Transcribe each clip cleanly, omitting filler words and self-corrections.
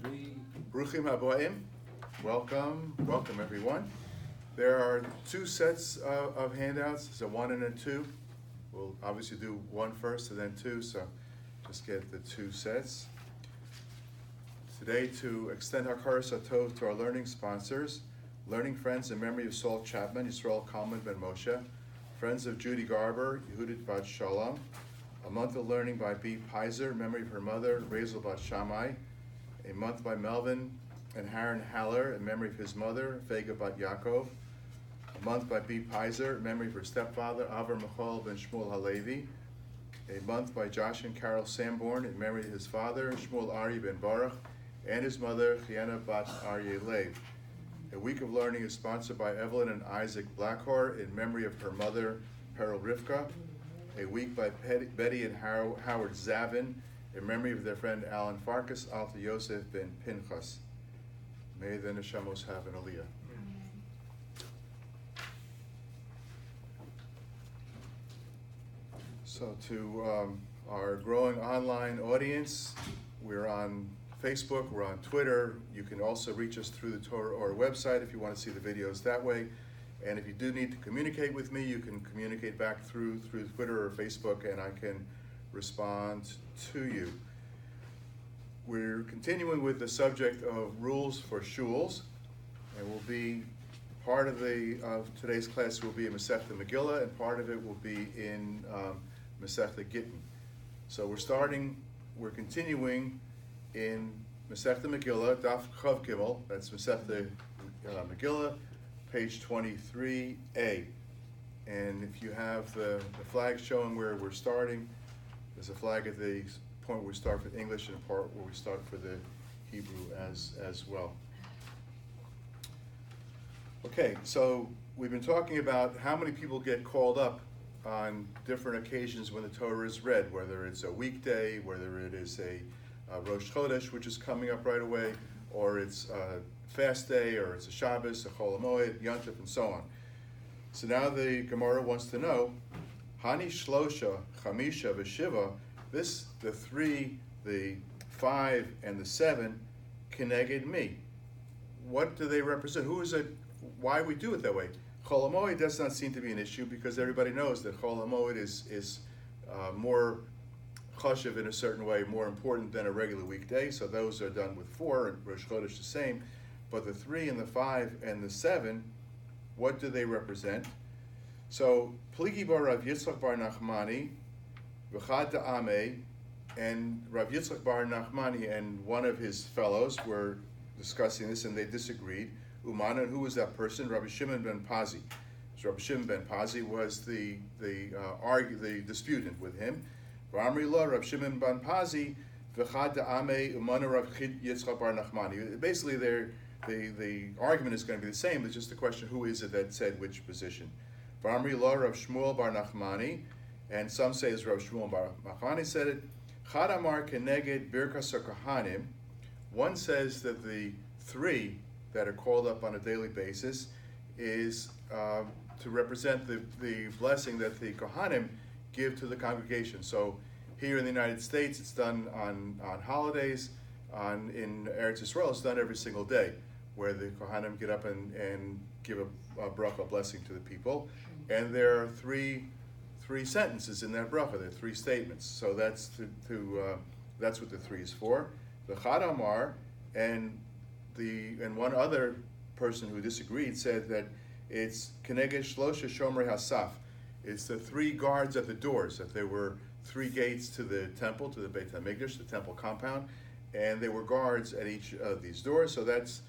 Bruchim haboim. Welcome everyone. There are two sets of handouts, so 1 and a 2. We'll obviously do 1 first and then 2, so just get the 2 sets. Today, to extend Hakaras Hatov to our learning sponsors, learning friends in memory of Saul Chapman, Yisrael Kalman ben Moshe, friends of Judy Garber, Yehudit Bat Shalom, a month of learning by B. Pizer, memory of her mother, Razel Bat Shammai, a month by Melvin and Haran Haller, in memory of his mother, Vega Bat Yaakov, a month by B. Pizer, in memory of her stepfather, Avar Michal ben Shmuel Halevi, a month by Josh and Carol Sanborn, in memory of his father, Shmuel Ari ben Baruch, and his mother, Chiana Bat Aryeh Lev. A week of learning is sponsored by Evelyn and Isaac Blackhor, in memory of her mother, Peril Rivka. A week by Betty and Howard Zavin, in memory of their friend Alan Farkas, Alta Yosef ben Pinchas. May the Neshamos have an aliyah. So to our growing online audience, we're on Facebook, we're on Twitter. You can also reach us through the Torah or website if you want to see the videos that way. And if you do need to communicate with me, you can communicate back through Twitter or Facebook, and I can respond to you. We're continuing with the subject of rules for Shules, and will be part of today's class will be in Masechta Megillah, and part of it will be in Masechta Gittin. So we're continuing in Masechta Megillah, Daf Chav Gimel, that's Masechta Megillah, page 23a. And if you have the flag showing where we're starting, there's a flag at the point where we start with English and a part where we start for the Hebrew as well. Okay, so we've been talking about how many people get called up on different occasions when the Torah is read, whether it's a weekday, whether it is a Rosh Chodesh, which is coming up right away, or it's a fast day, or it's a Shabbos, a Chol HaMoed, Yontif, and so on. So now the Gemara wants to know, Hani Shlosha, Chamisha, Veshiva, the 3, the 5, and the 7, Keneged me. What do they represent? Who is it? Why we do it that way? Chol HaMoed does not seem to be an issue because everybody knows that Chol HaMoed is more chashiv in a certain way, more important than a regular weekday. So those are done with 4, and Rosh Chodesh the same. But the 3 and the 5 and the 7, what do they represent? So Pligi bar Rav Yitzchak bar Nachmani, V'chad Da'ameh, and Rav Yitzchak bar Nachmani and one of his fellows were discussing this, and they disagreed. Umana, and who was that person? Rabbi Shimon ben Pazi. So Rabbi Shimon ben Pazi was the disputant with him. V'amri lo Rabbi Shimon ben Pazi, V'chad Da'ameh, Umana Rav Yitzchak bar Nachmani. Basically, the argument is going to be the same. It's just a question: who is it that said which position? V'amri lo Rav Shmuel bar Nachmani. And some say it's Rav Shmuel bar Nachmani said it. Chad amar keneged birkas hakohanim. One says that the 3 that are called up on a daily basis is to represent the blessing that the Kohanim give to the congregation. So here in the United States, it's done on holidays. In Eretz Yisrael, it's done every single day, where the Kohanim get up and give a bracha, blessing to the people. And there are three sentences in that bracha. There are 3 statements. So that's that's what the 3 is for. The Chad Amar and one other person who disagreed said that it's Keneged Shlosha Shomrei Hasaf. It's the 3 guards at the doors. That there were 3 gates to the temple, to the Beit HaMikdash, the temple compound, and there were guards at each of these doors. So that's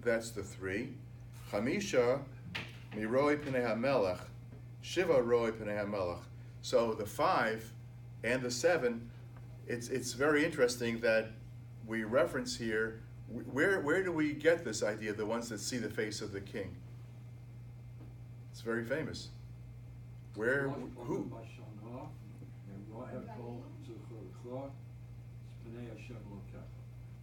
the 3. Chamisha Miroi Pnei HaMelech. Shiva Roi Pnei HaMelech. So the 5 and the 7, it's very interesting that we reference here, where do we get this idea, the ones that see the face of the king? It's very famous. Who?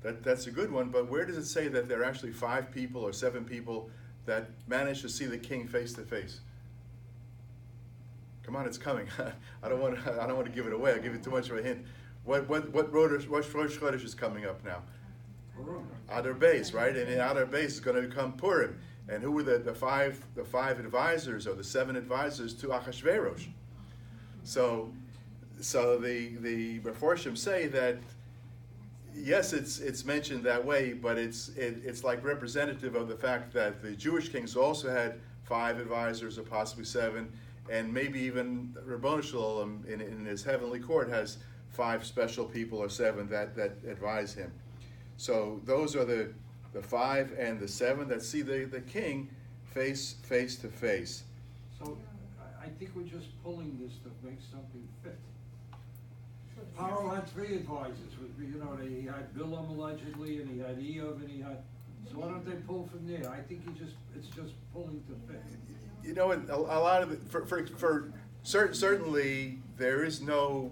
That's a good one, but where does it say that there are actually 5 people or 7 people that manage to see the king face to face? Come on, it's coming. I don't want to give it away. I'll give you too much of a hint. What Rosh Chodesh is coming up now? Adar Beis, right? And in Adar Beis is going to become Purim. And who were the five advisors or the 7 advisors to Achashverosh? So the Meforshim say that yes, it's mentioned that way, but it's like representative of the fact that the Jewish kings also had 5 advisors or possibly 7, and maybe even Ribono Shel Olam in his heavenly court has 5 special people or 7 that advise him. So those are the 5 and the 7 that see the king face to face. So I think we're just pulling this to make something fit. Paro had 3 advisors. He had Bilam allegedly, and he had Eov, and he had. So why don't they pull from there? I think it's just pulling to fit. You know, a lot of it, for certainly there is no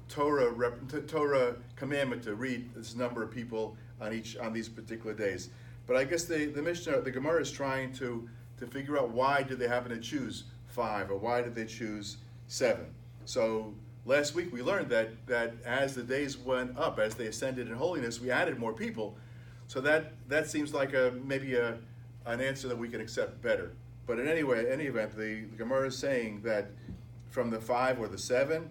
Torah commandment to read this number of people on these particular days. But I guess the Mishnah, the Gemara is trying to figure out why did they happen to choose 5 or why did they choose 7. So last week we learned that as the days went up, as they ascended in holiness, we added more people. So that seems like maybe an answer that we can accept better. But in any event, the Gemara is saying that from the 5 or the 7,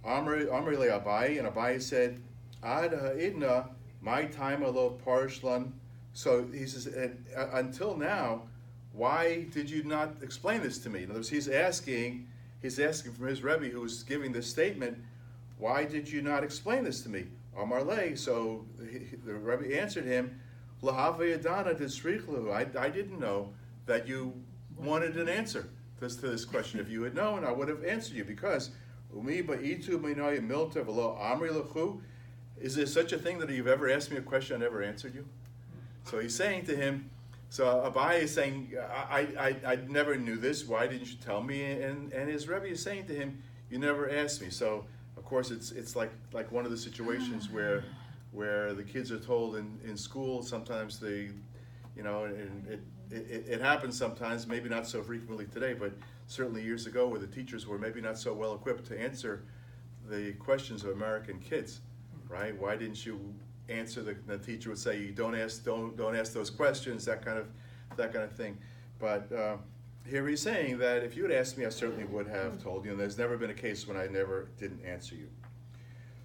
Amri le Abai, and Abai said, Ad ha'idna, my time alo parshlan. So he says, until now, why did you not explain this to me? In other words, he's asking from his Rebbe who was giving this statement, why did you not explain this to me? Amar le, so the Rebbe answered him, Lahava yadana disrichlu. I didn't know that you wanted an answer to this question. If you had known, I would have answered you, because umi ba'itu minaya milta v'lo amri lechu. Is there such a thing that you've ever asked me a question I never answered you? So he's saying to him, so Abai is saying, I never knew this, why didn't you tell me? And his Rebbe is saying to him, you never asked me. So of course it's like one of the situations where the kids are told in school, sometimes they, and it happens sometimes, maybe not so frequently today, but certainly years ago, where the teachers were maybe not so well equipped to answer the questions of American kids, right? Why didn't you answer? The teacher would say, don't ask those questions, that kind of thing. But here he's saying that if you had asked me, I certainly would have told you. And there's never been a case when I didn't answer you.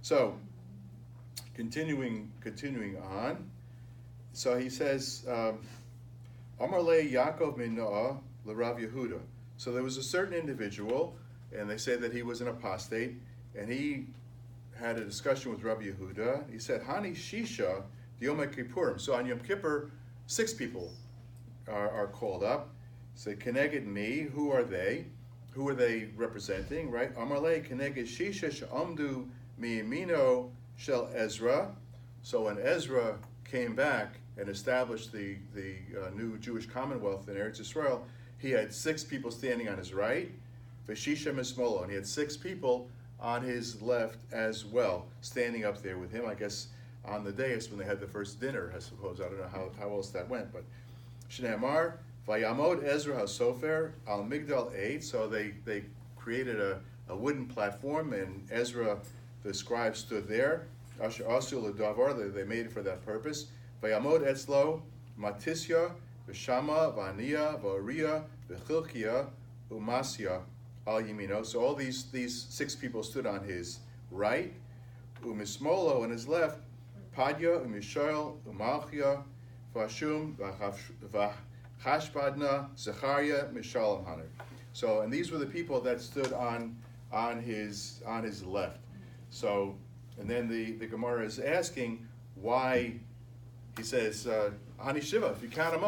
So continuing on. So he says, Amar le Yaakov min Noah l'Rav Yehuda. So there was a certain individual, and they say that he was an apostate, and he had a discussion with Rabbi Yehuda. He said, Hani Shisha Yom Kippurim. So on Yom Kippur, 6 people are called up. Say, Keneged me, who are they? Who are they representing, right? Amarle Keneged Shisha Sh'amdu Miyamino Shel Ezra. So when Ezra came back and established the new Jewish Commonwealth in Eretz Yisrael, he had 6 people standing on his right, Veshisha Mismolo, and he had 6 people on his left as well, standing up there with him. I guess on the dais when they had the first dinner, I suppose. I don't know how else that went, but Shneimar Vayamod Ezra HaSofer Al Migdal 8. So they created a wooden platform, and Ezra the scribe stood there. Asher Asul Davar, they made it for that purpose. Vayamod Etzlo Matisya V'Shama V'Aniya V'Ariya V'Chilkiya Umasya Al Yamino. So all these 6 people stood on his right. Umismolo on his left. Padya Umishael Umalchia Vashum V'Chashbadna Zechariah Mishalom Haner. So, and these were the people that stood on his left. So, and then the Gemara is asking why. He says, Hani Shiva, if you count them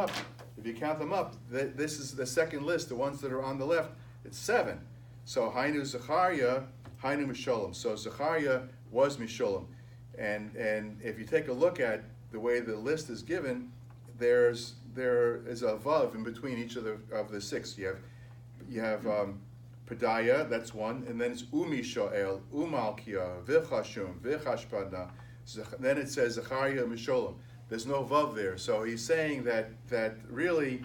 up, this is the second list, the ones that are on the left, it's 7. So Hainu Zechariah, Hainu Misholem. So Zechariah was Misholem. And if you take a look at the way the list is given, there is a vav in between each of the 6. You have Pedaiah, that's one, and then it's Umishael, Umalkia, Vichashum, Vichashpadna. Then it says Zechariah Misholem. There's no vav there, so he's saying that really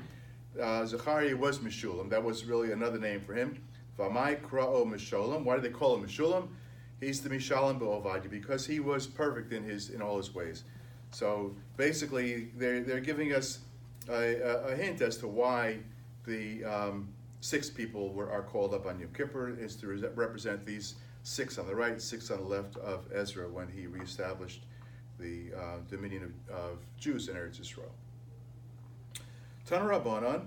Zechariah was Meshulam. That was really another name for him. V'amai kra'o Meshulam. Why do they call him Meshulam? He's the Mishalim B'Ovadia, because he was perfect in all his ways. So basically, they're giving us a hint as to why the 6 people are called up on Yom Kippur, is to represent these 6 on the right, 6 on the left of Ezra when he reestablished the dominion of Jews in Eretz Yisrael. Tana Rabbanan.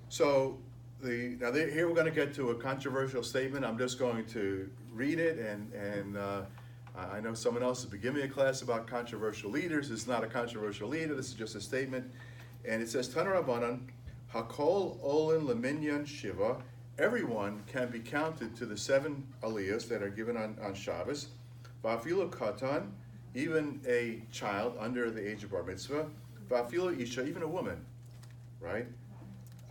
So here we're going to get to a controversial statement. I'm just going to read it, and I know someone else has been giving me a class about controversial leaders. It's not a controversial leader. This is just a statement, and it says Tana Rabbanan, Hakol Olin Leminyan Shiva. Everyone can be counted to the 7 aliyahs that are given on Shabbos. Va'afilu katan, even a child under the age of bar mitzvah. Va'afilu isha, even a woman, right?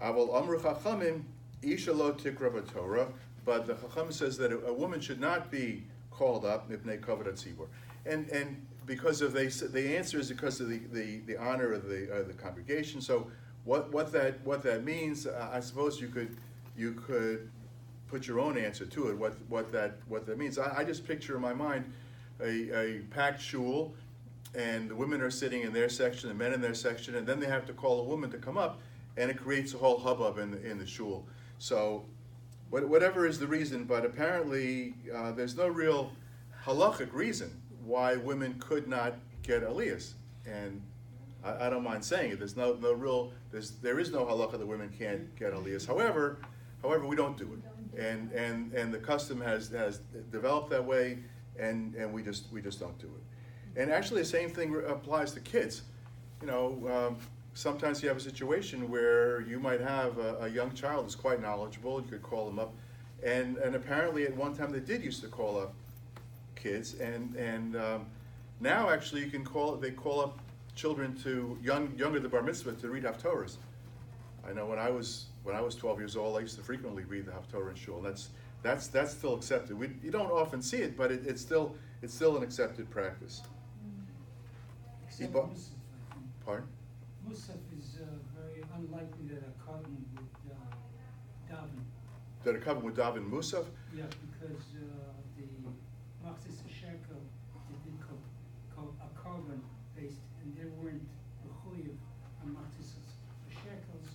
Avol amru chachamim isha lo tikra b'Torah, but the chacham says that a woman should not be called up mipnei kavod hatzibur, and because of the answer is because of the honor of the congregation. So what that means, I suppose you could put your own answer to it. What that means. I just picture in my mind a packed shul, and the women are sitting in their section, the men in their section, and then they have to call a woman to come up, and it creates a whole hubbub in the shul. So whatever is the reason, but apparently there's no real halachic reason why women could not get aliyahs, and I don't mind saying it. There is no halacha that women can't get aliyahs. However, we don't do it, and the custom has developed that way, and we just don't do it. And actually, the same thing applies to kids. Sometimes you have a situation where you might have a young child who's quite knowledgeable. You could call them up, and apparently at one time they used to call up kids, and now actually they call up children to younger than bar mitzvah to read haftorahs. I know when I was 12 years old, I used to frequently read the haftorah in shul. That's still accepted. You don't often see it, but it's still an accepted practice. Except Musaf, I think. Pardon? Musaf is very unlikely that a carbon would daven. That a couple would daven musaf? Yeah, because the Machzis Shekel, they did a carbon based, and they weren't mechuyev on Machzis Shekels,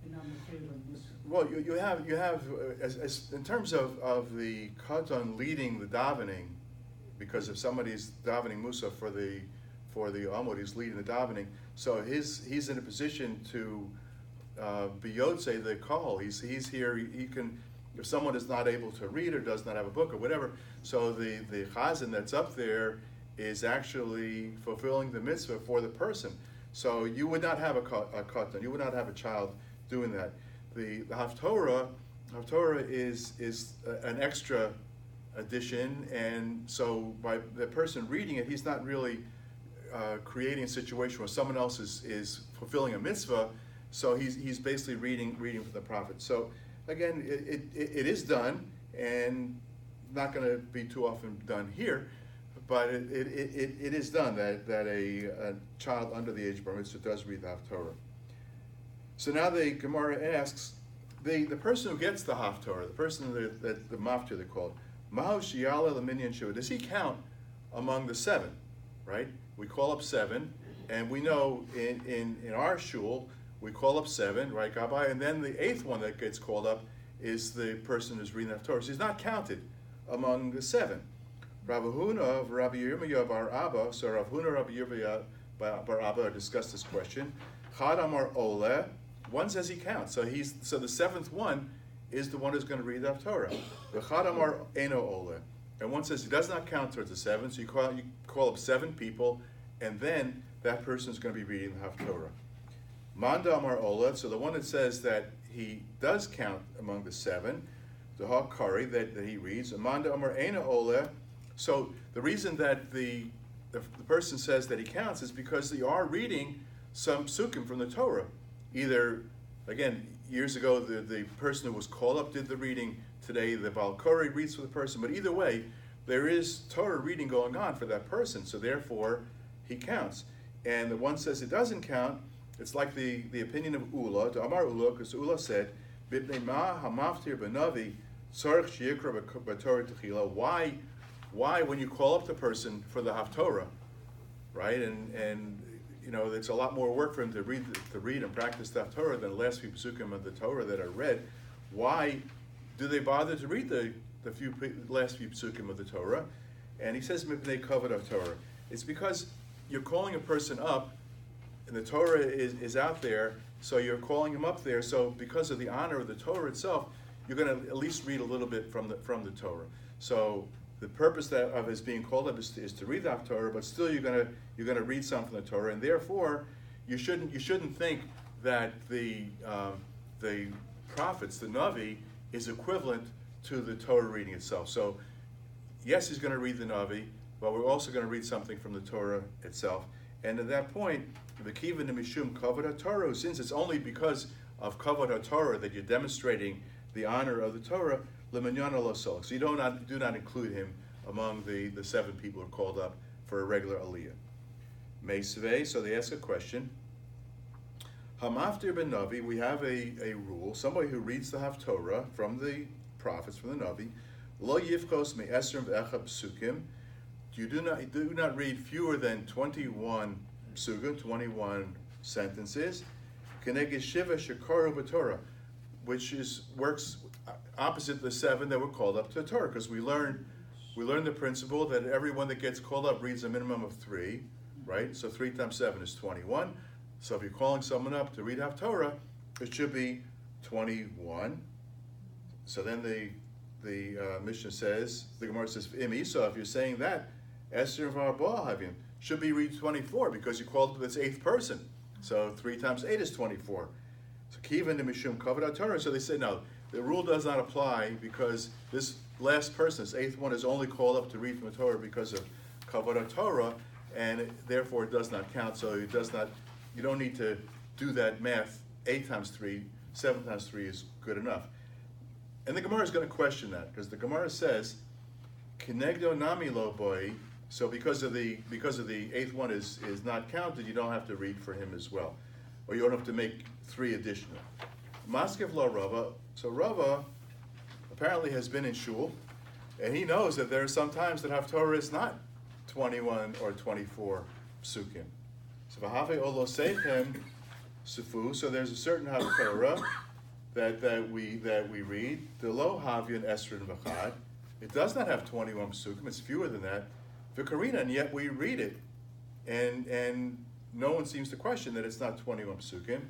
and not mechuyev on Musaf. Well, you have as in terms of the katan leading the davening, because if somebody's davening musaf for the Amud, he's leading the davening, so he's in a position to be Yotzei the call. He's here. He can, if someone is not able to read or does not have a book or whatever. So the chazan that's up there is actually fulfilling the mitzvah for the person. So you would not have a katan. You would not have a child doing that. The haftorah is an extra addition, and so by the person reading it, he's not really creating a situation where someone else is fulfilling a mitzvah, so he's basically reading from the prophet. So again, it is done, and not going to be too often done here, but it is done that a child under the age of bar mitzvah does read the haftorah. So now the Gemara asks, the person who gets the haftorah, the person that the maftir they called, Mahu Shiala Laminyan Shiva, does he count among the 7, right? We call up 7, and we know in our shul, we call up 7, right, Gabbai, and then the 8th one that gets called up is the person who's reading the haftorah. So he's not counted among the 7. Rav Huna of Rabbi Yirmiyah bar Abba, so Rav Huna Rabbi Yirmiyah bar Abba discussed this question. Chad Amar Ole, one says he counts, so the 7th one is the one who's going to read the haftorah. The Chad Amar Eno Ole, and one says he does not count towards the 7, so you call up 7 people, and then that person is going to be reading the haftorah. Manda Amar Ole, so the one that says that he does count among the 7, the Hakari that he reads, Manda Amar Eno Ole. So the reason that the person says that he counts is because they are reading some psukim from the Torah. Either, again, years ago the person who was called up did the reading. Today the Baal Koreh reads for the person. But either way, there is Torah reading going on for that person. So therefore, he counts. And the one says it doesn't count. It's like the opinion of Ula, to Amar Ula, because Ula said, Bibnei ma hamaftir benavi tzarich sheyikra b'Torah techila. Why when you call up the person for the haftorah, right? And you know, it's a lot more work for him to read and practice that Torah than the last few psukim of the Torah that are read. Why do they bother to read the last few psukim of the Torah? And he says, "Mipnei kavod Torah." It's because you're calling a person up, and the Torah is out there, so you're calling him up there. So because of the honor of the Torah itself, you're going to at least read a little bit from the Torah. So the purpose of his being called up is to read the Torah, but still you're gonna read some from the Torah, and therefore you shouldn't think that the prophets, the Navi, is equivalent to the Torah reading itself. So yes, he's going to read the Navi, but we're also going to read something from the Torah itself. And at that point, the kivan mishum kavod Torah, since it's only because of kavod Torah that you're demonstrating the honor of the Torah, leminyan lo solach. So you do not include him among the 7 people who are called up for a regular aliyah. Meisvei, so they ask a question. Hamaftir ben Navi, we have a rule, somebody who reads the Haftorah from the prophets, from the Navi, lo yifchos me'esrim v'echad psukim, you do not read fewer than 21 psukim, 21 sentences, keneged shiva shekaru b'Torah, which works opposite the 7 that were called up to the Torah, because we learn the principle that everyone that gets called up reads a minimum of 3, right? So 3 times 7 is 21. So if you're calling someone up to read Haftorah, it should be 21. So then the Mishnah says, the Gemara says, Imi, so if you're saying that, Esther Havin should be read 24, because you called up this 8th person. So 3 times 8 is 24. So Kivan Mishum Kavod Torah. So they say, no, the rule does not apply, because this last person, this 8th one, is only called up to read from the Torah because of Kavod Torah, and therefore it does not count. So it does not. You don't need to do that math. 8 times 3, 7 times 3 is good enough. And the Gemara is going to question that, because the Gemara says, "Kinegdo nami lo boy." So because of the 8th one is not counted, you don't have to read for him as well, or you don't have to make 3 additional. Maskiv lo Rava. So Rava apparently has been in shul, and he knows that there are some times that Haftorah is not 21 or 24 psukim. So v'havei olo seichem sufu. So there's a certain Haftorah that we read. The lo havyon esrin v'chad. It does not have 21 psukim. It's fewer than that. V'karina, and yet we read it, and no one seems to question that it's not 21 psukim.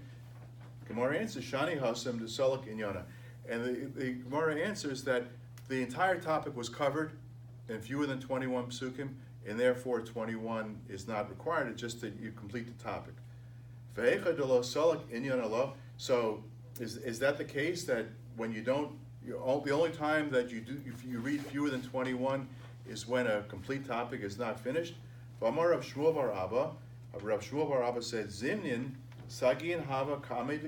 Gemara answers shani hasam desalak inyana, and the Gemara answers that the entire topic was covered in fewer than 21 psukim, and therefore 21 is not required. It's just that you complete the topic. So is that the case, that when you don't, the only time that if you read fewer than 21 is when a complete topic is not finished? V'amar Rav Shmuel bar Abba, Rav Shmuel bar Abba said, Zimnin sagin hava kami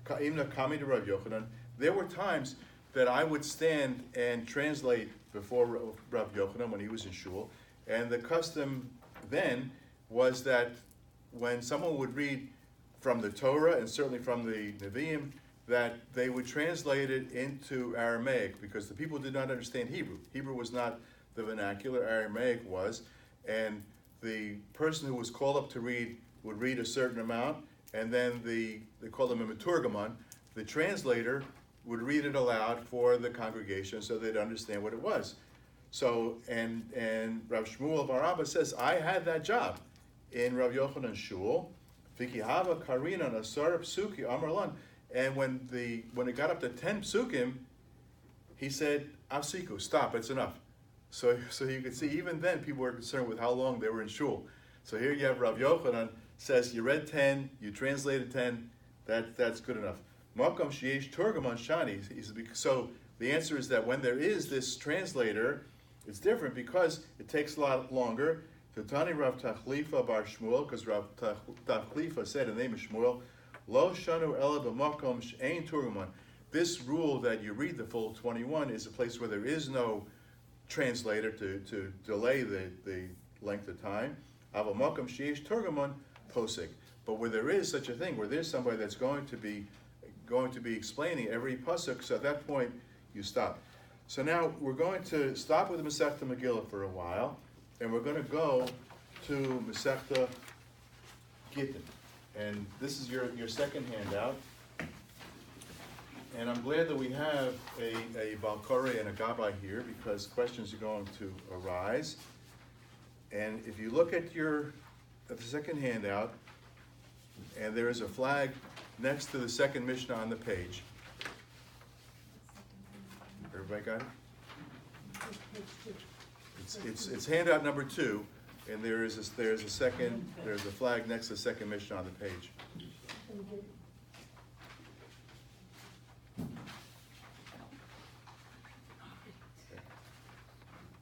ka'imna kami to Rav Yochanan. There were times that I would stand and translate before Rav Yochanan when he was in shul, and the custom then was that when someone would read from the Torah, and certainly from the Nevi'im, that they would translate it into Aramaic, because the people did not understand Hebrew. Hebrew was not the vernacular, Aramaic was, and the person who was called up to read would read a certain amount, and then they called him a Meturgaman, the translator would read it aloud for the congregation so they'd understand what it was. So, and Rav Shmuel bar Abba says, I had that job in Rav Yochanan's shul, Vikihava Karina Nasar Psuki Amarlan. And when it got up to 10 psukim, he said, Afsiku, stop, it's enough. So you could see, even then, people were concerned with how long they were in shul. So here you have Rav Yochanan says, you read 10, you translated 10, that's good enough. Makam Sheyesh Turgaman Shani. So the answer is that when there is this translator, it's different because it takes a lot longer. Tatani Rav Tachlifa bar Shmuel, because Rav Tachlifa said in the name of Shmuel, Lo shanu ela b'makom she'ein turgaman. This rule that you read the full 21 is a place where there is no translator to delay the length of time. Ava makom she'esh turgaman posik. But where there is such a thing, where there's somebody that's going to be explaining every pasuk, so at that point you stop. So now we're going to stop with the Masechta Megillah for a while, and we're going to go to Masechta Gittin, and this is your second handout. And I'm glad that we have a Balkore and a Gabbai here because questions are going to arise. And if you look at the second handout, and there is a flag next to the second Mishnah on the page. Everybody got it? It's handout number 2, and there's a flag next to the second Mishnah on the page.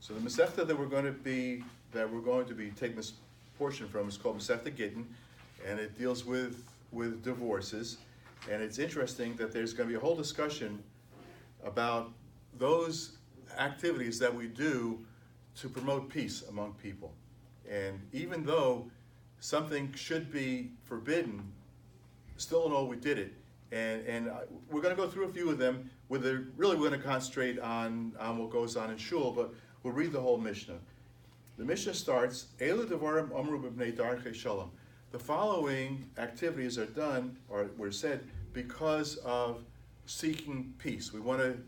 So the Masechta that we're going to be taking this portion from is called Masechta Gittin, and it deals with divorces. And it's interesting that there's going to be a whole discussion about those activities that we do to promote peace among people. And even though something should be forbidden, still in all we did it. And we're going to go through a few of them. We're going to concentrate on what goes on in Shul, but we'll read the whole Mishnah. The Mishnah starts, Elu devarim amru b'bnei darchei shalom. The following activities are done, or were said, because of seeking peace. We want to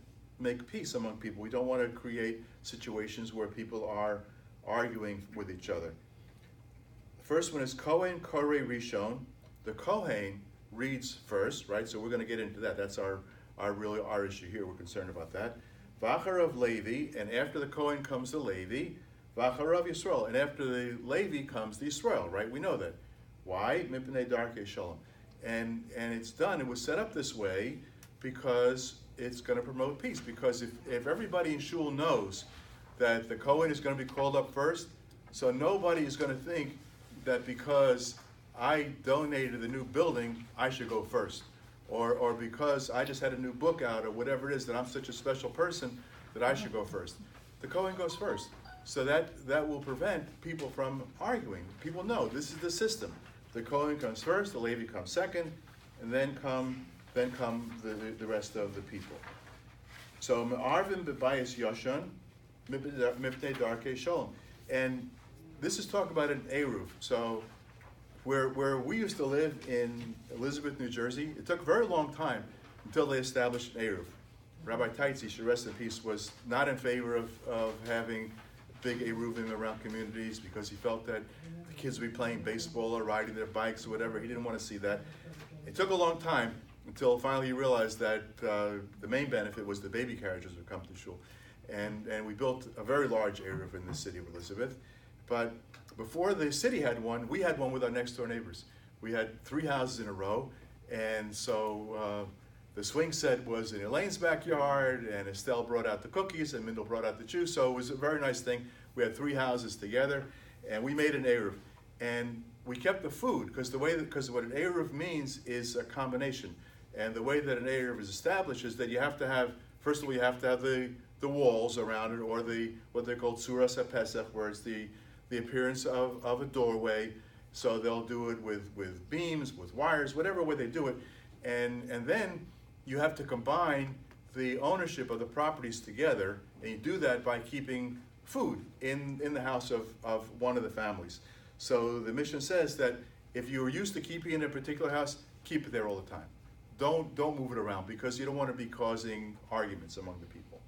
make peace among people. We don't want to create situations where people are arguing with each other. The first one is Kohen Korei Rishon. The Kohen reads first, right? So we're going to get into that. That's our issue here. We're concerned about that. Vacharav Levi, and after the Kohen comes the Levi. Vacharav Yisrael, and after the Levi comes the Yisrael, right? We know that. Why? Mipnei darkei shalom. And it's done, it was set up this way because it's going to promote peace. Because if everybody in Shul knows that the Kohen is going to be called up first, so nobody is going to think that because I donated the new building, I should go first. Or because I just had a new book out, or whatever it is, that I'm such a special person that I should go first. The Kohen goes first. So that will prevent people from arguing. People know this is the system. The Kohen comes first, the Levi comes second, and then come the rest of the people. So Arvin b'bayis yashan mipnei darkei shalom. And this is talk about an Eruv. So where we used to live in Elizabeth, New Jersey, it took a very long time until they established an Eruv. Rabbi Taitzi, should rest in peace, was not in favor of having big Eruvim around communities because he felt that the kids would be playing baseball or riding their bikes or whatever. He didn't want to see that. It took a long time until finally he realized that the main benefit was the baby carriages would come to Shul. And we built a very large Eruv in the city of Elizabeth. But before the city had one, we had one with our next door neighbors. We had 3 houses in a row, and so the swing set was in Elaine's backyard, and Estelle brought out the cookies, and Mindel brought out the juice, so it was a very nice thing. We had 3 houses together, and we made an Eruv. And we kept the food, because what an Eruv means is a combination. And the way that an Eruv is established is that you have to have, first of all, you have to have the walls around it, or what they call Tzuras HaPesach, where it's the appearance of a doorway. So they'll do it with beams, with wires, whatever way they do it. And then you have to combine the ownership of the properties together, and you do that by keeping food in the house of one of the families. So the mission says that if you are used to keeping it in a particular house, keep it there all the time. Don't move it around, because you don't want to be causing arguments among the people.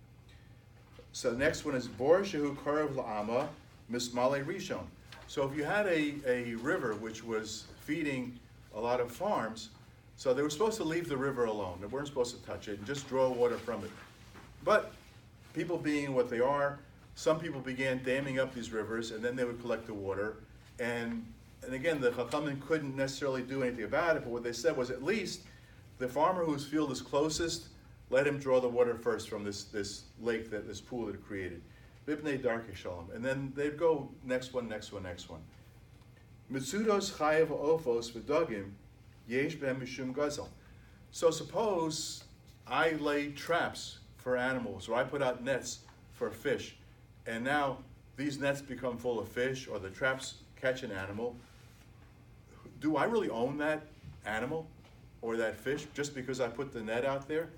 So the next one is Bor Shehu Karev La'ama Mismale Rishon. So if you had a river which was feeding a lot of farms, so they were supposed to leave the river alone. They weren't supposed to touch it and just draw water from it. But people being what they are, some people began damming up these rivers, and then they would collect the water. And again, the Chachamim couldn't necessarily do anything about it, but what they said was, at least the farmer whose field is closest, let him draw the water first from this lake, this pool that it created. Bibnei darkei shalom. And then they'd go next one. Mitzudos chayev ofos v'dogim yesh ben mishum gazel. So suppose I lay traps for animals, or I put out nets for fish, and now these nets become full of fish, or the traps catch an animal. Do I really own that animal or that fish just because I put the net out there?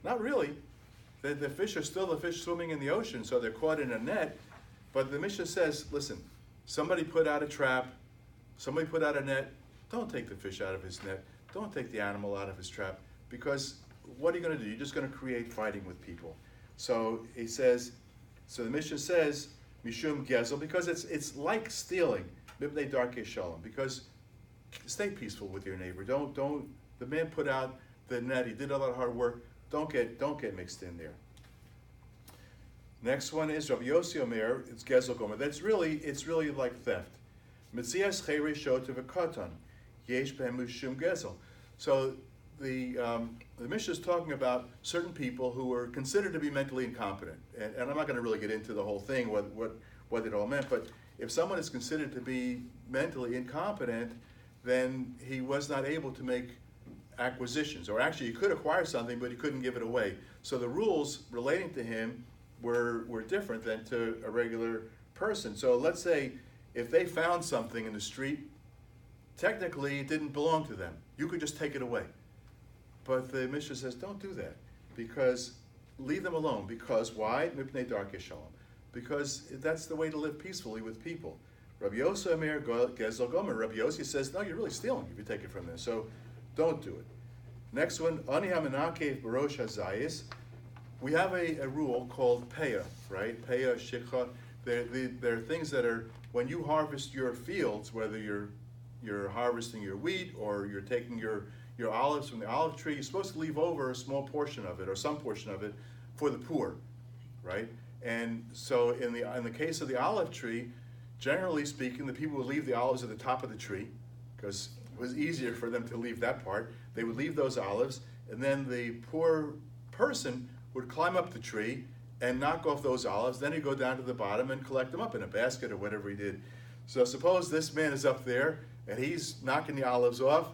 Not really. The fish are still the fish swimming in the ocean, so they're caught in a net. But the Mishnah says, listen, somebody put out a trap, somebody put out a net, don't take the fish out of his net, don't take the animal out of his trap, because what are you going to do? You're just going to create fighting with people. So he says, so the Mishnah says, Mishum Gezel, because it's like stealing, Mibnei Darkei Shalom, because stay peaceful with your neighbor. Don't, the man put out the net, he did a lot of hard work, don't get mixed in there. Next one is Rabbi Yossi Omer, it's Gezel Gomer. It's really like theft. Metzias Chere Shot of a Katan, Yesh Behem Mishum Gezel. So the Mishnah is talking about certain people who are considered to be mentally incompetent, and I'm not going to really get into the whole thing what it all meant. But if someone is considered to be mentally incompetent, then he was not able to make acquisitions, or actually he could acquire something, but he couldn't give it away. So the rules relating to him were different than to a regular person. So let's say if they found something in the street, technically it didn't belong to them. You could just take it away. But the Mishnah says, don't do that, because leave them alone. Because why? Mipnei Darkei Shalom. Because that's the way to live peacefully with people. Rabbi Yossi Omer Gezel Gomer. Rabbi Yossi says, no, you're really stealing if you take it from them. So don't do it. Next one, Ani HaMenakev Barosh HaZayis. We have a rule called Peah, right? Peah, Shikha. They're things that are, when you harvest your fields, whether you're harvesting your wheat or you're taking your olives from the olive tree, you're supposed to leave over a small portion of it or some portion of it for the poor, right? And so in the case of the olive tree, generally speaking, the people would leave the olives at the top of the tree because it was easier for them to leave that part. They would leave those olives, and then the poor person would climb up the tree and knock off those olives. Then he'd go down to the bottom and collect them up in a basket or whatever he did. So suppose this man is up there and he's knocking the olives off,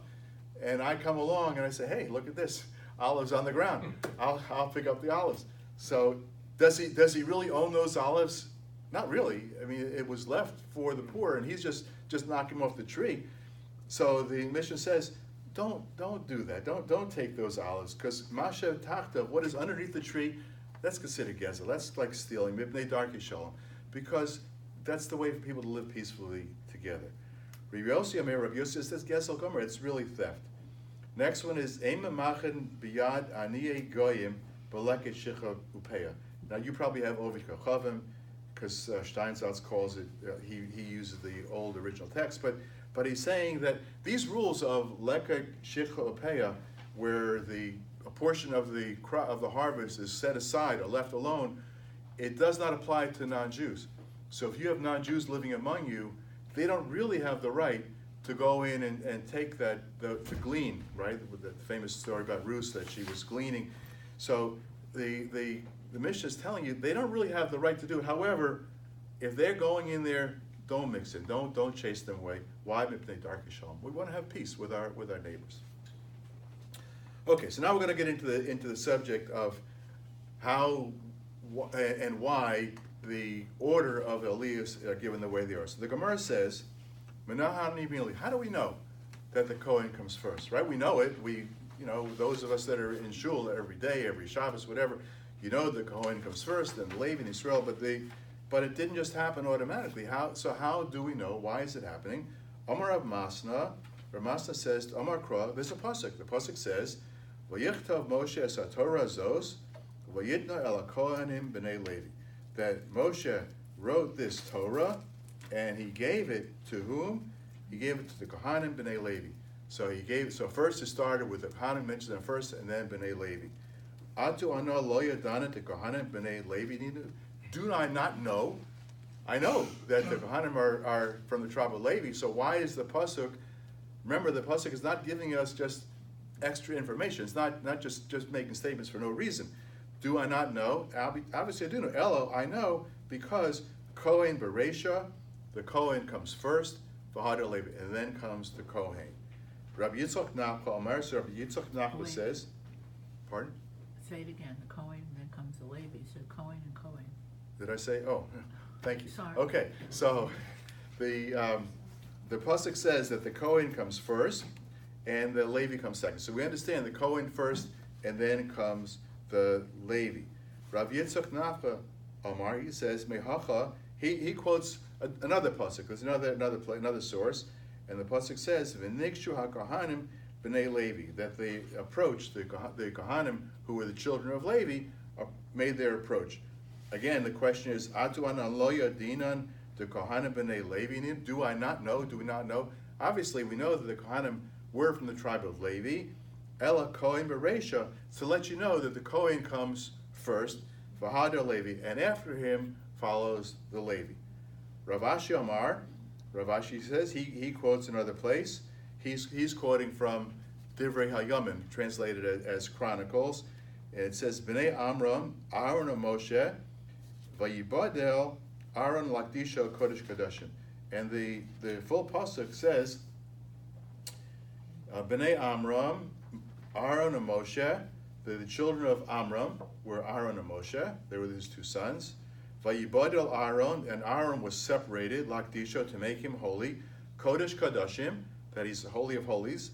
and I come along and I say, hey, look at this, olives on the ground. I'll pick up the olives. So does he really own those olives? Not really. I mean, it was left for the poor, and he's just knocking them off the tree. So the Mishnah says, don't do that. Don't take those olives, because Masha Tachta, what is underneath the tree, that's considered Gezel. That's like stealing, Mibnei Darkei Shalom, because that's the way for people to live peacefully together. Rabbi Yossi Omer, Rabbi Yossi says Gezel Gomer, it's really theft. Next one is Eim Machen Biyad Aniyei Goyim Beleket Shicha Upeya. Now you probably have Ovid Kochavim, because Steinsaltz calls it, he uses the old original text, but he's saying that these rules of Leket Shicha Upeya, where a portion of the harvest is set aside or left alone, it does not apply to non-Jews. So if you have non-Jews living among you, they don't really have the right to go in and take that, to glean, right? With the famous story about Ruth, that she was gleaning. So the Mishnah is telling you they don't really have the right to do it. However, if they're going in there, don't mix it. Don't chase them away. Why? Mipnei Darkei Shalom. We want to have peace with our neighbors. Okay, so now we're going to get into the subject of how and why the order of Aliyahs are given the way they are. So the Gemara says, how do we know that the Kohen comes first, right? We know it. Those of us that are in Shul every day, every Shabbos, whatever, the Kohen comes first, then the Levi and Israel, but it didn't just happen automatically. How do we know? Why is it happening? Amar Rav Masna says, Amar Kra, there's a pasuk. The pasuk says, V'yichtav Moshe es haTorah zos, v'yitna el haKohanim b'nei Levi. That Moshe wrote this Torah, and he gave it to whom? He gave it to the Kohanim b'nei Levi. So first it started with the Kohanim, mentioned them first, and then b'nei Levi. Atu ano lo yadana to Kohanim b'nei Levi. Do I not know? I know that the Kohanim are from the tribe of Levi. So why is the pasuk? Remember, the pasuk is not giving us just extra information. It's not just making statements for no reason. Do I not know? Obviously I do know. Elo, I know, because Kohen Beresha, the Kohen comes first, V'hadar Levi, and then comes the Kohen. Rabbi Yitzchak Nachla Omer, so Rabbi Yitzchak Nachla says, pardon? Say it again, the Kohen, then comes the Levi, so Kohen and Kohen. Did I say? Oh, thank you. Sorry. Okay, so the pasuk says that the Kohen comes first, and the Levi comes second. So we understand the Kohen first, and then comes the Levi. Rav Yitzchak Nachla Omar, he says, Mehacha, he quotes another pasuk. There's another source, and the pasuk says, "V'nikshu haKohanim b'nei Levi," that they approached the Kohanim who were the children of Levi, made their approach. Again, the question is, Atu anan lo yadinan the Kohanim b'nei Levi? Do I not know? Do we not know? Obviously, we know that the Kohanim were from the tribe of Levi. Ela Kohen Beresha, to let you know that the Kohen comes first, V'hadar Levi, and after him follows the Levi. Rav Ashi Amar, Rav Ashi says, he quotes another place. He's quoting from Divrei Hayamim, translated as Chronicles, and it says, B'nei Amram, Aaron and Moshe, Vayibadel, Aaron Lakdisha Kodesh Kadashim. And the full pasuk says, B'nai Amram, Aaron and Moshe, the children of Amram were Aaron and Moshe. They were his two sons. Vayibadel Aaron, and Aaron was separated, Lakdisha, to make him holy. Kodesh Kadashim, that he's the Holy of Holies.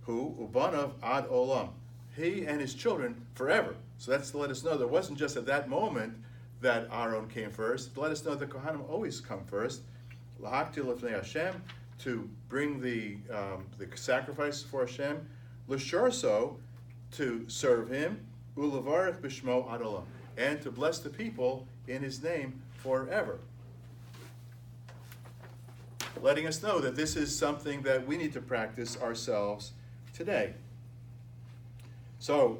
Who? Ubanav Ad Olam. He and his children forever. So that's to let us know there wasn't just at that moment that Aaron came first. To let us know that Kohanim always come first. Lahakti lefnei Hashem, to bring the sacrifice for Hashem. L'sharso, to serve Him. Ulevarech b'shmo ad olam, and to bless the people in His name forever. Letting us know that this is something that we need to practice ourselves today. So,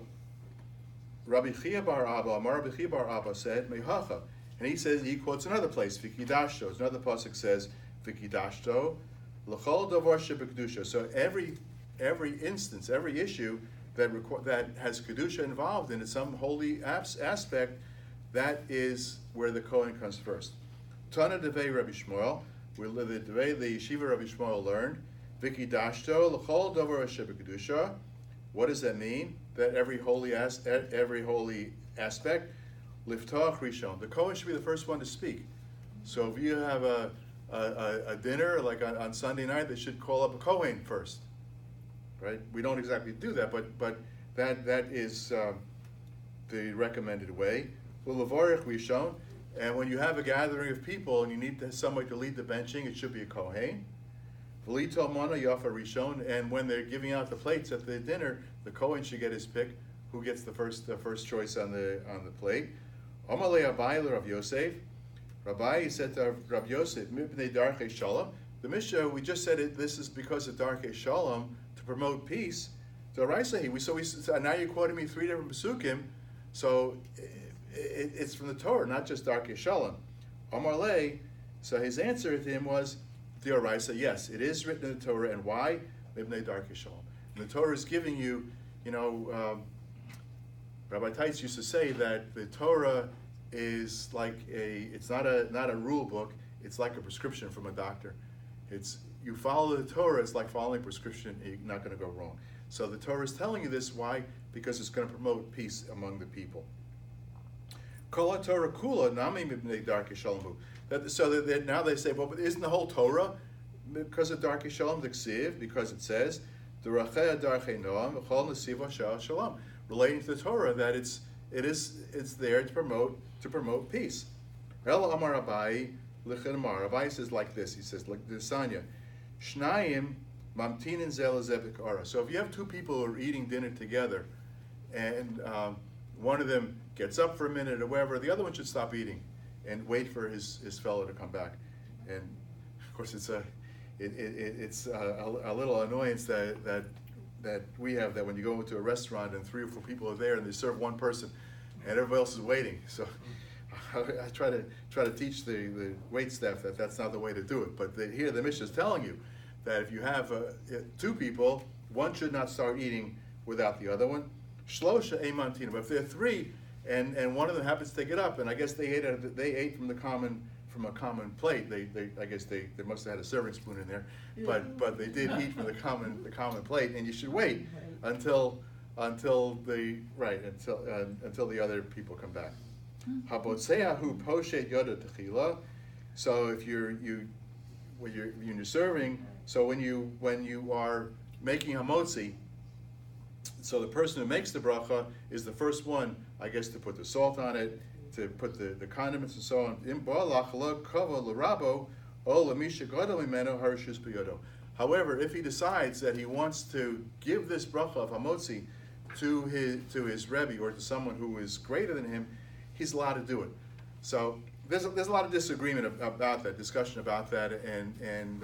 Rabbi Chia bar Abba, Amar Rabbi Chia bar Abba said, Mehacha, and he quotes another place, Vikidashto. Another pasuk says, Vikidashto, L'chol davar shebekdusha. So every instance, every issue that has kedusha involved in it, some holy aspect, that is where the Kohen comes first. Tana devei Rabbi Shmuel, the yeshiva Rabbi Shmuel learned, Vikidashto, L'chol davar shebekdusha. What does that mean? That every holy aspect, liftach rishon. The Kohen should be the first one to speak. So if you have a dinner like on Sunday night, they should call up a Kohen first, right? We don't exactly do that, but that is the recommended way. L'varich rishon, and when you have a gathering of people and you need somebody to lead the benching, it should be a Kohen. V'lito mana yafa rishon, and when they're giving out the plates at the dinner, the Kohen should get his pick. Who gets the first choice on the plate? Amalei Abai Rav Yosef. Rabbi said to Rav Yosef, Mipnei Darkei Shalom. The Mishnah, we just said it. This is because of Darkei Shalom, to promote peace. So now you're quoting me 3 different pesukim. So it's from the Torah, not just Darkei Shalom. Amalei. So his answer to him was, D'oraisa, yes, it is written in the Torah, and why? Mipnei Darkei Shalom. And the Torah is giving you, Rabbi Teitz used to say that the Torah is like it's not a rule book, it's like a prescription from a doctor. You follow the Torah, it's like following a prescription, you're not going to go wrong. So the Torah is telling you this, why? Because it's going to promote peace among the people. Kol Torah kula nami mipnei darkei shalom. So that now they say, well, but isn't the whole Torah because of darkei shalom d'ksiv? Because it says, D'rachei darkei noam v'chol nesiva shal shalom, relating to the Torah, that it's there to promote peace. El Amar Abai Lichin Amar. Abai says like this. He says like the Sanya, Shnayim mamtinin zel zebik ara. So if you have two people who are eating dinner together, and one of them gets up for a minute or whatever, the other one should stop eating and wait for his fellow to come back. And of course, it's a little annoyance that we have, that when you go into a restaurant and 3 or 4 people are there and they serve one person and everybody else is waiting. So I try to teach the wait staff that that's not the way to do it. But here the Mishnah is telling you that if you have 2 people, one should not start eating without the other one. Shlosha emantina. But if there are 3 and one of them happens to take it up, and I guess they ate from a common plate. I guess they must have had a serving spoon in there, but they did eat from the common plate, and you should wait until the other people come back. Habotseahu poshet yoda techila. So if when you're serving, so when you are making hamotzi, so the person who makes the bracha is the first one, I guess, to put the salt on it, to put the condiments and so on. O lamisha gadol mimeno harishus biyodo. However, if he decides that he wants to give this bracha of hamotzi to his rebbe or to someone who is greater than him, he's allowed to do it. So there's a lot of disagreement about that, discussion about that, and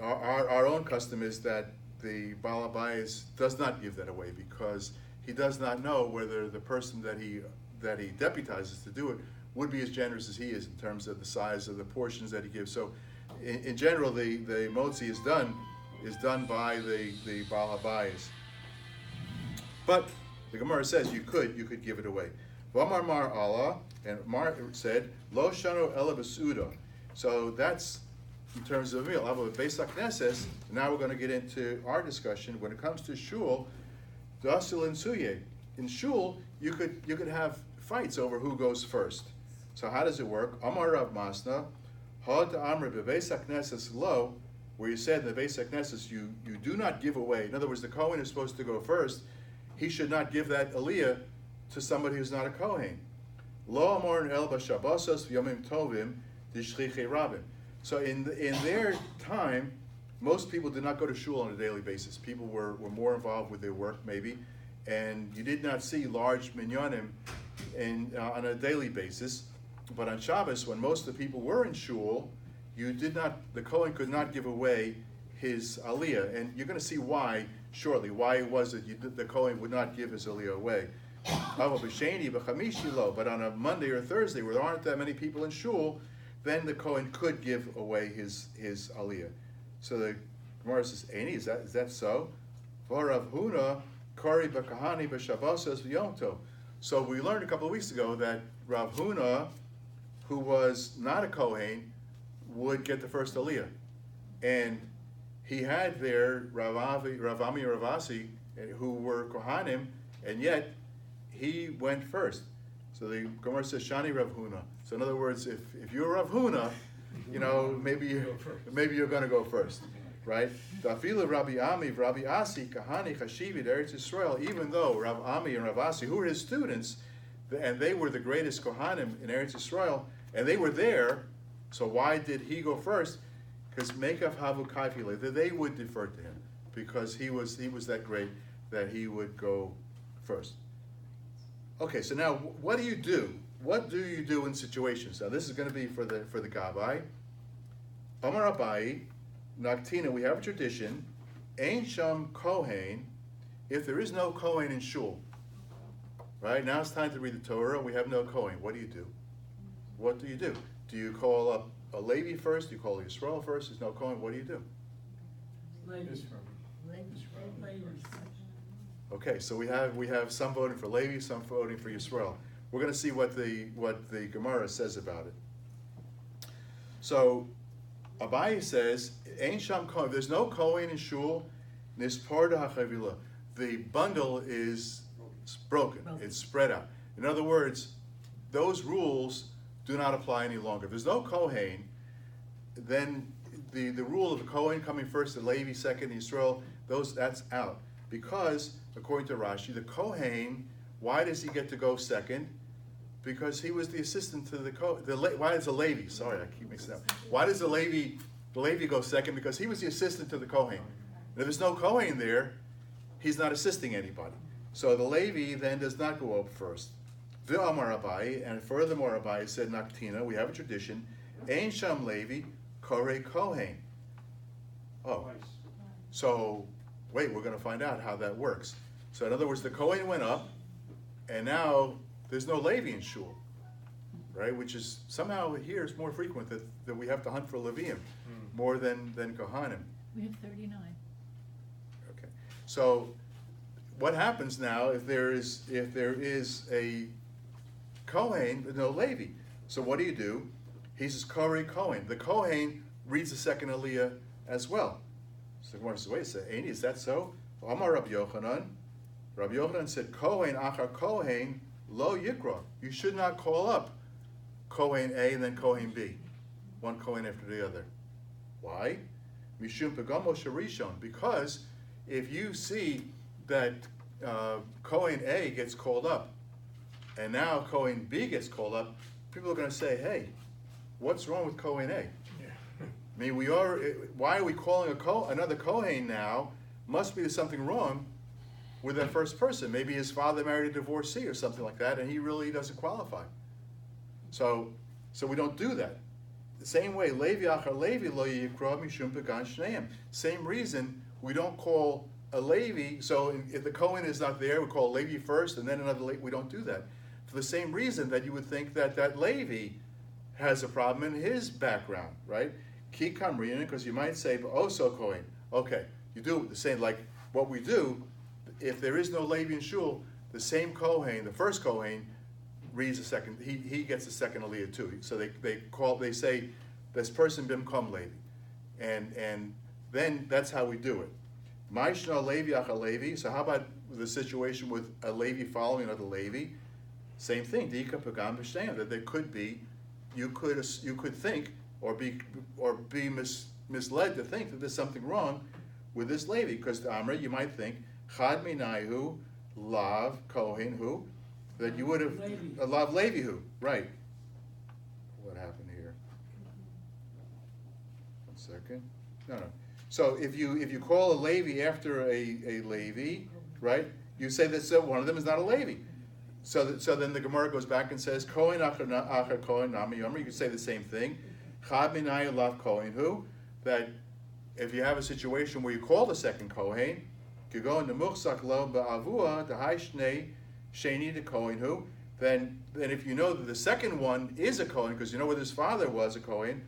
our own custom is that the Baal Habayis does not give that away because he does not know whether the person that he deputizes to do it would be as generous as he is in terms of the size of the portions that he gives. So in general, the motzi is done by the Baal Habayis. But the Gemara says you could give it away. V'amar mar Allah, and Mar said, Lo shano ela b'suda. So that's in terms of a meal. Beis HaKnesses, now we're going to get into our discussion. When it comes to shul, dasil and suye. In shul, you could have fights over who goes first. So how does it work? Amar Rav Masna, ha ta'amri bebeis HaKnesses lo, where you said in the Beis HaKnesses you do not give away. In other words, the Kohen is supposed to go first. He should not give that aliyah to somebody who's not a Kohen. Lo amar el b'shabbosos v'yomim tovim d'shchichei rabim. So in their time, most people did not go to shul on a daily basis. People were more involved with their work maybe, and you did not see large minyanim on a daily basis. But on Shabbos, when most of the people were in shul, the Kohen could not give away his aliyah, and you're going to see why shortly. Why was it the Kohen would not give his aliyah away? But on a Monday or Thursday, where there aren't that many people in shul, then the Kohen could give away his aliyah. So the Gemara says, "Eini, is that so?" Rav Huna kari b'kahani b'shabbos v'yom tov. So we learned a couple of weeks ago that Rav Huna, who was not a Kohen, would get the first aliyah, and he had there Rav Ami and Rav Asi, who were Kohanim, and yet he went first. So the Gemara says, Shani Rav Huna. So in other words, if you're Rav Huna, maybe you're going to go first, right? Dafila Rabbi Ami, Rabbi Asi, Kahani, Chashivi, Eretz Yisrael, even though Rav Ami and Rav Asi, who were his students, and they were the greatest Kohanim in Eretz Yisrael, and they were there, so why did he go first? Because Mekav Havu Kaifile, they would defer to him, because he was that great that he would go first. Okay, so now what do you do? What do you do in situations? Now this is going to be for the Gabbai. Amar Abai, Naktina, we have a tradition. Ein Sham Kohen, if there is no Kohen in shul. Right, now it's time to read the Torah, we have no Kohen. What do you do? What do you do? Do you call up a Levi first? Do you call Yisrael first? There's no Kohen, what do you do? Okay, so we have some voting for Levi, some voting for Yisrael. We're going to see what the Gemara says about it. So Abaye says, Ein Sham Kohen, there's no Kohen in shul, Nisparda HaChavila. The bundle is broken, it's spread out. In other words, those rules do not apply any longer. If there's no Kohen, then the rule of the Kohen coming first, the Levi second, Yisrael, that's out. Because, according to Rashi, the Kohen, why does he get to go second? Because he was the assistant to the Kohen. Why does the Levi, sorry, I keep mixing up. Why does the Levi go second? Because he was the assistant to the Kohen. And if there's no Kohen there, he's not assisting anybody. So the Levi then does not go up first. V'amar Abai, and furthermore Abai said, Naktina, we have a tradition, Ein Sham Levi, Kore Kohen. Oh, so wait, we're going to find out how that works. So in other words, the Kohen went up, and now there's no Levi in shul, right? Which is somehow here it's more frequent that we have to hunt for Leviim more than Kohanim. We have 39. Okay, so what happens now if there is a Kohen but no Levi? So what do? He says Kori Kohen. The Kohen reads the second Aliyah as well. So the Gemara says, wait a second, is that so? Amar Rabbi Yochanan. Rabbi Yochanan said, Kohen achar Kohen lo yikra. You should not call up Kohen A and then Kohen B, one Kohen after the other. Why? Mishum pegamo sharishon. Because if you see that Kohen A gets called up, and now Kohen B gets called up, people are going to say, hey, what's wrong with Kohen A? mean, why are we calling another Kohen now? Must be there's something wrong with that first person. Maybe his father married a divorcee or something like that, and he really doesn't qualify. So we don't do that. The same way, Levi achar Levi lo yikra mishum pagan shneim. Same reason we don't call a Levi. So if the Kohen is not there, we call Levi first, and then another Levi. We don't do that for the same reason that you would think that Levi has a problem in his background, right? Ki kamrin, because you might say, but also Kohen. Okay, you do the same like what we do. If there is no Levi in shul, the same Kohen, the first Kohen, reads a second. He gets a second aliyah too. So they say this person bimkom Levi, and then that's how we do it. Ma'ishna Levi acha Levi. So how about the situation with a Levi following another Levi? Same thing. Dika pagam b'shteim. That there could be, you could think or be misled to think that there's something wrong with this Levi, because the Amra you might think chad minayhu lav kohen hu, that you would have a lav Levi hu, right? What happened here? 1 second. No. So if you call a Levi after a Levi, right? You say that one of them is not a Levi. So then the Gemara goes back and says kohen achar kohen nami yomer. You could say the same thing. Chad minayhu lav kohen hu, that if you have a situation where you call the second Kohen, you go in the muchzak lo ba'avua the high shnei sheni the Kohen hu, then if you know that the second one is a Kohen because you know where his father was a Kohen,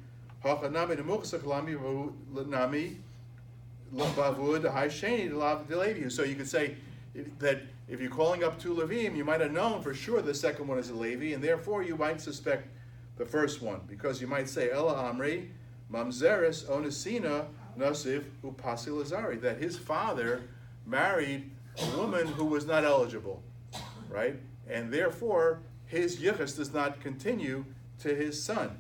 hachanami the muchzak lami nami lo ba'avua the high sheni the lav the Levi. So you could say that if you're calling up two Levim, you might have known for sure the second one is a Levi, and therefore you might suspect the first one because you might say Ela Amri Mamzeres Onesina Nasiv Upasi Lazari, that his father married a woman who was not eligible, right? And therefore, his yichus does not continue to his son.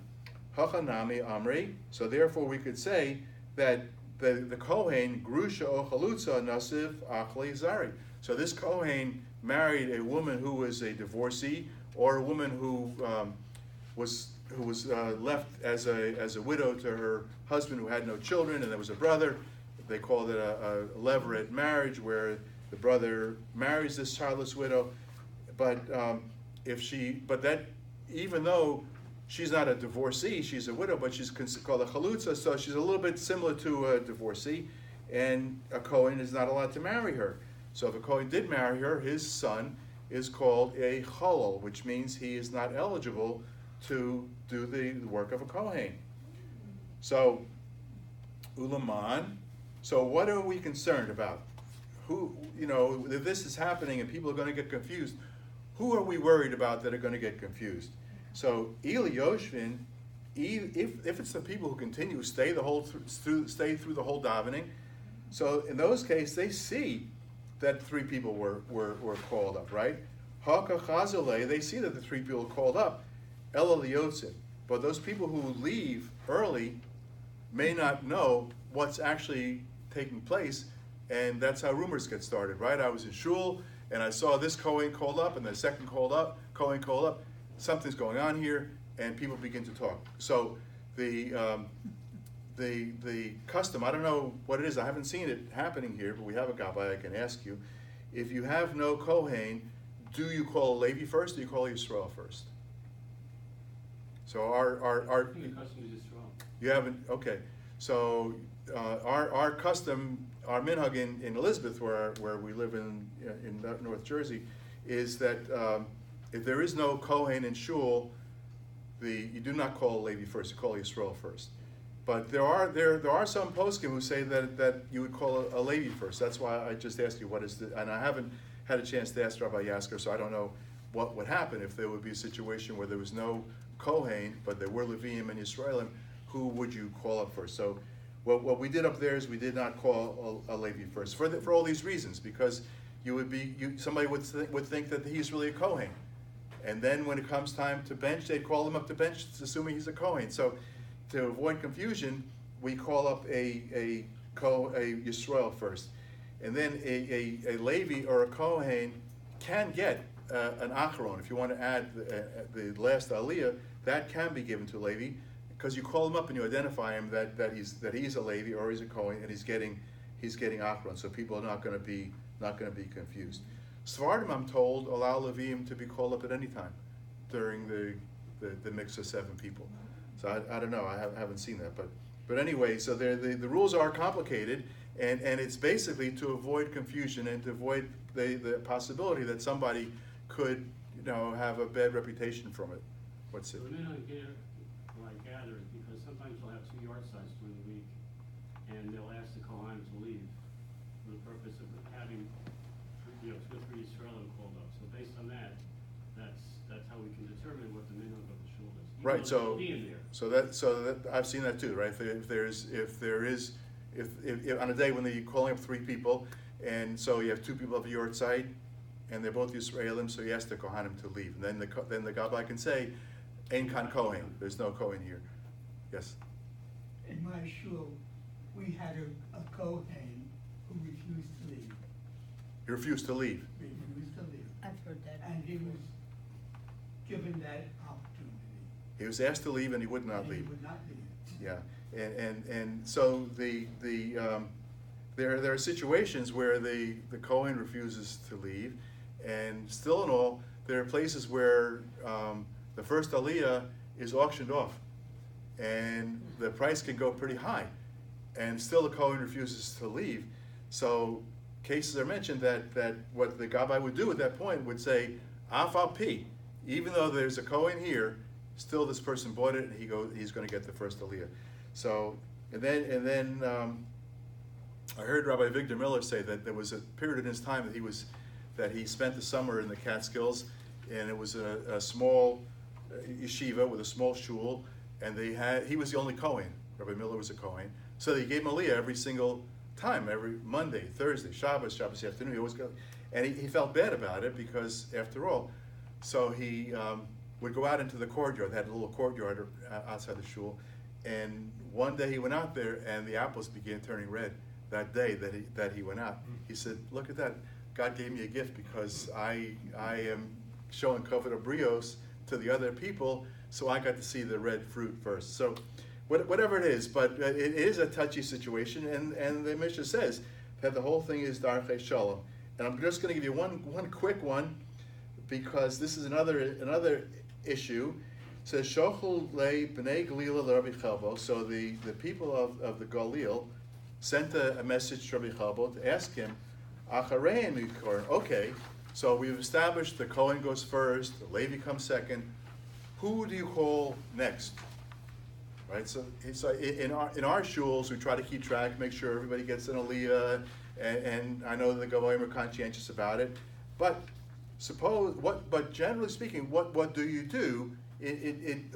Hachanami Amri, so therefore we could say that the Kohen, Grusha O Chalutza Nasiv Achli Zari. So this Kohen married a woman who was a divorcee, or a woman who was left as a widow to her husband who had no children, and there was a brother. They called it a levirate marriage, where the brother marries this childless widow. But even though she's not a divorcee, she's a widow, but she's called a chalutza, so she's a little bit similar to a divorcee, and a Kohen is not allowed to marry her. So if a Kohen did marry her, his son is called a cholol, which means he is not eligible to do the work of a Kohen. So, Ulaman, so what are we concerned about? If this is happening and people are going to get confused, who are we worried about that are going to get confused? So, Eli Yoshvin, if it's the people who continue to stay through the whole davening, so in those cases they see that 3 people were called up, right? Haka Chazale, they see that the 3 people called up. Ela liyotzin, but those people who leave early may not know what's actually taking place, and that's how rumors get started, right? I was in shul and I saw this Kohen called up and the second Kohen called up. Something's going on here, and people begin to talk. So the custom, I don't know what it is. I haven't seen it happening here, but we have a gabbai. I can ask you, if you have no Kohen, do you call a Levi first, or do you call Yisrael first? So our you haven't, okay. So our custom, our minhag in Elizabeth, where we live in North Jersey, is that if there is no Kohen in shul, you do not call a Levi first. You call Yisrael first. But there are some poskim who say that you would call a Levi first. That's why I just asked you and I haven't had a chance to ask Rabbi Yasker, so I don't know what would happen if there would be a situation where there was no Kohen, but there were Levim and Yisraelim. Who would you call up first? So what we did up there is we did not call a Levi first for all these reasons, because somebody would think that he's really a Kohen, and then when it comes time to bench, they'd call him up to bench, assuming he's a Kohen. So to avoid confusion, we call up a Yisrael first, and then a Levi or a Kohen can get an Acharon. If you want to add the last Aliyah, that can be given to Levi, because you call him up and you identify him that he's a Levi or he's a Kohen and he's getting Achron, so people are not going to be confused. Sephardim, I'm told, allow Leviim to be called up at any time during the mix of 7 people. So I don't know, I haven't seen that, but anyway, so the rules are complicated, and it's basically to avoid confusion and to avoid the possibility that somebody could, have a bad reputation from it. What's it? The reason I gather is because sometimes they'll have 2 yard sites during the week, and they'll ask the Kohanim to leave for the purpose of having, 2 or 3 Israelim called up. So based on that, that's how we can determine what the minimum of the shul is. Even Right. though there'll be in there. So that I've seen that too, right? If on a day when you're calling up 3 people, and so you have 2 people of your side, and they're both Yisraelim, so you ask the Kohanim to leave, and then the Gabbai can say, "Ein kan Kohen." There's no Kohen here. Yes. In my shul, we had a Kohen who refused to leave. He refused to leave. Refused to leave. I've heard that. And he was given that opportunity. He was asked to leave, and he would not And leave. He would not leave. Yeah, and so there are situations where the Kohen refuses to leave, and still in all, there are places where the first aliyah is auctioned off, and the price can go pretty high, and still the Kohen refuses to leave. So cases are mentioned that what the Gabbai would do at that point would say, Af al pi, even though there's a Kohen here, still this person bought it, and he's going to get the first aliyah. So, and then I heard Rabbi Victor Miller say that there was a period in his time that he spent the summer in the Catskills, and it was a small yeshiva with a small shul, and he was the only Kohen. Rabbi Miller was a Kohen, so they gave him aliyah every single time, every Monday, Thursday, Shabbos afternoon. He always go, and he felt bad about it because after all, so he would go out into the courtyard. They had a little courtyard outside the shul, and one day he went out there, and the apples began turning red. That day that he went out, he said, "Look at that! God gave me a gift because I am showing kavod brios to the other people, so I got to see the red fruit first." So, whatever it is, but it is a touchy situation, and the Mishnah says that the whole thing is darchei shalom. And I'm just going to give you one quick one, because this is another issue. It says shochel le bnei Galila l'Rabbi Chelbo. So the people of the Galil sent a message to Rabbi Chelbo to ask him, Acharein Kohen. Okay, so we've established the Kohen goes first, the Levi comes second. Who do you call next? Right. So in our shuls, we try to keep track, make sure everybody gets an aliyah, and I know the Gavoim are conscientious about it. But But generally speaking, what do you do?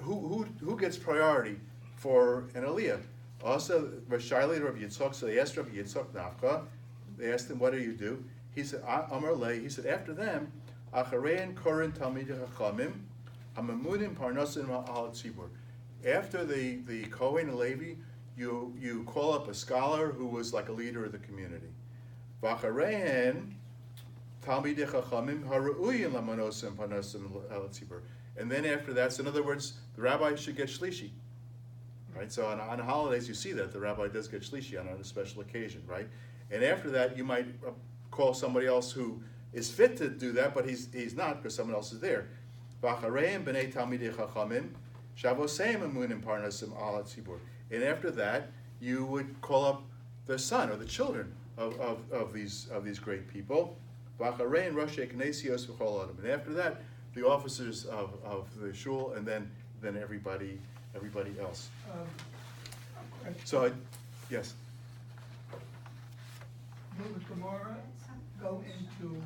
Who gets priority for an aliyah? Also, Rashayli Rabbi Yitzchak, so they asked Rabbi Yitzchak Nafka, they asked him, what do you do? He said, Amar Lei, he said, after them, Acharein Korin Talmidei Chachamim, Hamamunim Parnasim Al Tzibur. After the Kohen and Levi, you call up a scholar who was like a leader of the community. V'acharein Talmidei Chachamim Haru'uyin Lamanosim Parnasim Al Tzibur. And then after that, so in other words, the rabbi should get shlishi. Right? So on holidays, you see that the rabbi does get shlishi on a special occasion, right? And after that, you might call somebody else who is fit to do that, but he's not because someone else is there. V'achareim b'nei talmidei chachamim shavoseim emunim parnasim al tzibur. And after that, you would call up the son or the children of these great people. V'achareim roshei knesios v'chol adam. And after that, the officers of the shul, and then everybody else. So, yes. Will the Gemara go into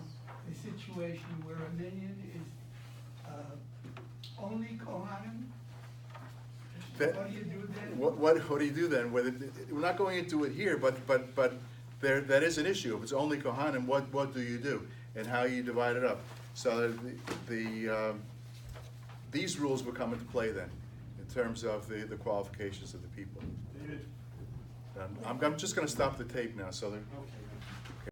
a situation where a minion is only Kohanim? What do you do then? What do you do then? We're not going into it here, but that is an issue. If it's only Kohanim, what do you do, and how you divide it up? So these rules will come into play then, in terms of the qualifications of the people. David? I'm just going to stop the tape now. So Okay.